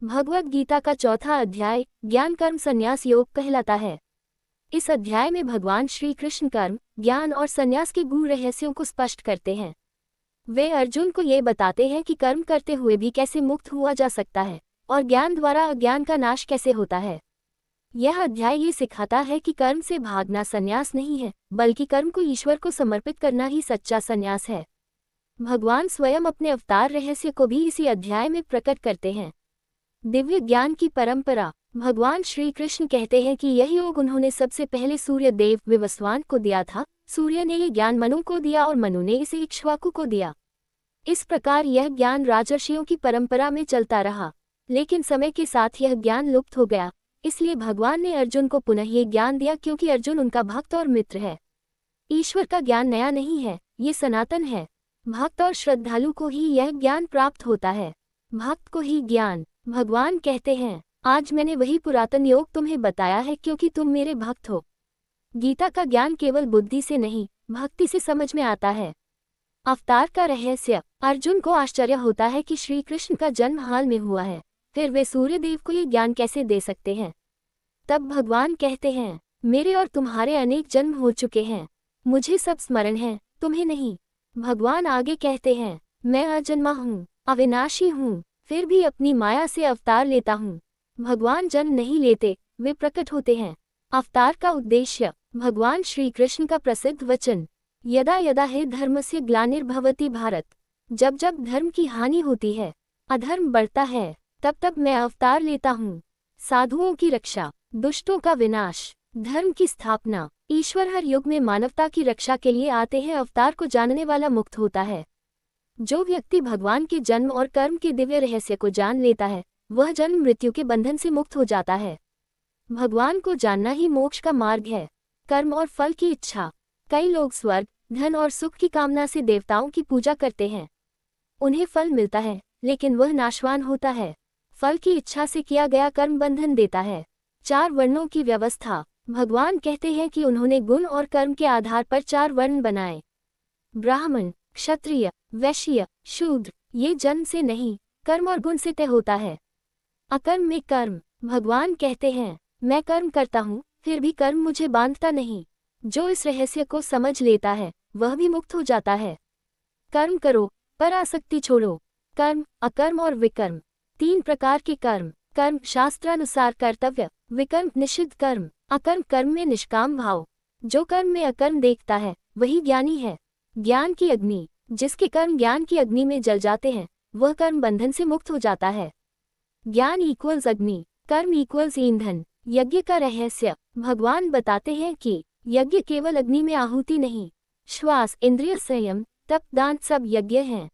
भगवद गीता का चौथा अध्याय ज्ञान कर्म संन्यास योग कहलाता है। इस अध्याय में भगवान श्री कृष्ण कर्म, ज्ञान और संन्यास के गूढ़ रहस्यों को स्पष्ट करते हैं। वे अर्जुन को ये बताते हैं कि कर्म करते हुए भी कैसे मुक्त हुआ जा सकता है और ज्ञान द्वारा अज्ञान का नाश कैसे होता है। यह अध्याय ये सिखाता है कि कर्म से भागना संन्यास नहीं है, बल्कि कर्म को ईश्वर को समर्पित करना ही सच्चा संन्यास है। भगवान स्वयं अपने अवतार रहस्य को भी इसी अध्याय में प्रकट करते हैं। दिव्य ज्ञान की परंपरा। भगवान श्री कृष्ण कहते हैं कि यही योग उन्होंने सबसे पहले सूर्य देव विवस्वान को दिया था। सूर्य ने ये ज्ञान मनु को दिया और मनु ने इसे इक्ष्वाकु को दिया। इस प्रकार यह ज्ञान राजर्षियों की परंपरा में चलता रहा, लेकिन समय के साथ यह ज्ञान लुप्त हो गया। इसलिए भगवान ने अर्जुन को पुनः ये ज्ञान दिया, क्योंकि अर्जुन उनका भक्त और मित्र है। ईश्वर का ज्ञान नया नहीं है, ये सनातन है। भक्त और श्रद्धालु को ही यह ज्ञान प्राप्त होता है। भक्त को ही ज्ञान। भगवान कहते हैं, आज मैंने वही पुरातन योग तुम्हें बताया है, क्योंकि तुम मेरे भक्त हो। गीता का ज्ञान केवल बुद्धि से नहीं, भक्ति से समझ में आता है। अवतार का रहस्य। अर्जुन को आश्चर्य होता है कि श्री कृष्ण का जन्म हाल में हुआ है, फिर वे सूर्यदेव को ये ज्ञान कैसे दे सकते हैं। तब भगवान कहते हैं, मेरे और तुम्हारे अनेक जन्म हो चुके हैं, मुझे सब स्मरण है, तुम्हें नहीं। भगवान आगे कहते हैं, मैं अजन्मा हूँ, अविनाशी हूँ, फिर भी अपनी माया से अवतार लेता हूँ। भगवान जन्म नहीं लेते, वे प्रकट होते हैं। अवतार का उद्देश्य। भगवान श्री कृष्ण का प्रसिद्ध वचन, यदा यदा हि धर्मस्य ग्लानिर्भवति भारत। जब जब धर्म की हानि होती है, अधर्म बढ़ता है, तब तब मैं अवतार लेता हूँ। साधुओं की रक्षा, दुष्टों का विनाश, धर्म की स्थापना। ईश्वर हर युग में मानवता की रक्षा के लिए आते हैं। अवतार को जानने वाला मुक्त होता है। जो व्यक्ति भगवान के जन्म और कर्म के दिव्य रहस्य को जान लेता है, वह जन्म मृत्यु के बंधन से मुक्त हो जाता है। भगवान को जानना ही मोक्ष का मार्ग है। कर्म और फल की इच्छा। कई लोग स्वर्ग, धन और सुख की कामना से देवताओं की पूजा करते हैं। उन्हें फल मिलता है, लेकिन वह नाशवान होता है। फल की इच्छा से किया गया कर्म बंधन देता है। 4 वर्णों की व्यवस्था। भगवान कहते हैं कि उन्होंने गुण और कर्म के आधार पर 4 वर्ण बनाए। ब्राह्मण, क्षत्रिय, वैश्य, शूद्र। ये जन्म से नहीं, कर्म और गुण से तय होता है। अकर्म में कर्म। भगवान कहते हैं, मैं कर्म करता हूँ, फिर भी कर्म मुझे बांधता नहीं। जो इस रहस्य को समझ लेता है, वह भी मुक्त हो जाता है। कर्म करो, पर आसक्ति छोड़ो। कर्म, अकर्म और विकर्म। 3 प्रकार के कर्म। कर्म शास्त्रानुसार कर्तव्य, विकर्म निषिद्ध कर्म। अकर्म कर्म में निष्काम भाव। जो कर्म में अकर्म देखता है, वही ज्ञानी है। ज्ञान की अग्नि। जिसके कर्म ज्ञान की अग्नि में जल जाते हैं, वह कर्म बंधन से मुक्त हो जाता है। ज्ञान इक्वल्स अग्नि, कर्म इक्वल्स ईंधन। यज्ञ का रहस्य। भगवान बताते हैं कि यज्ञ केवल अग्नि में आहुति नहीं, श्वास, इंद्रिय संयम, तप, दान सब यज्ञ हैं।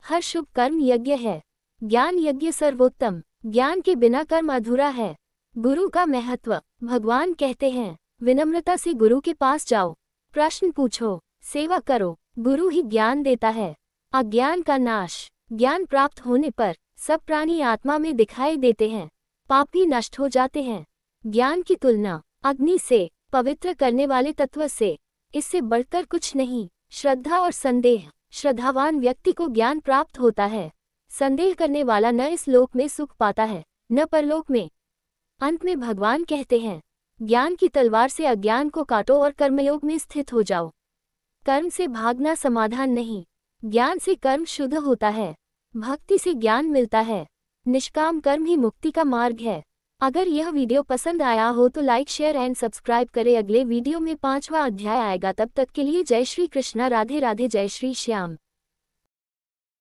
हर शुभ कर्म यज्ञ है। ज्ञान यज्ञ सर्वोत्तम। ज्ञान के बिना कर्म अधूरा है। गुरु का महत्व। भगवान कहते हैं, विनम्रता से गुरु के पास जाओ, प्रश्न पूछो, सेवा करो। गुरु ही ज्ञान देता है। अज्ञान का नाश। ज्ञान प्राप्त होने पर सब प्राणी आत्मा में दिखाई देते हैं, पाप भी नष्ट हो जाते हैं। ज्ञान की तुलना अग्नि से, पवित्र करने वाले तत्व से, इससे बढ़कर कुछ नहीं। श्रद्धा और संदेह। श्रद्धावान व्यक्ति को ज्ञान प्राप्त होता है। संदेह करने वाला न इस लोक में सुख पाता है, न परलोक में। अंत में भगवान कहते हैं, ज्ञान की तलवार से अज्ञान को काटो और कर्मयोग में स्थित हो जाओ। कर्म से भागना समाधान नहीं, ज्ञान से कर्म शुद्ध होता है। भक्ति से ज्ञान मिलता है। निष्काम कर्म ही मुक्ति का मार्ग है। अगर यह वीडियो पसंद आया हो तो लाइक, शेयर एंड सब्सक्राइब करें। अगले वीडियो में 5वां अध्याय आएगा। तब तक के लिए जय श्री कृष्णा, राधे राधे, जय श्री श्याम।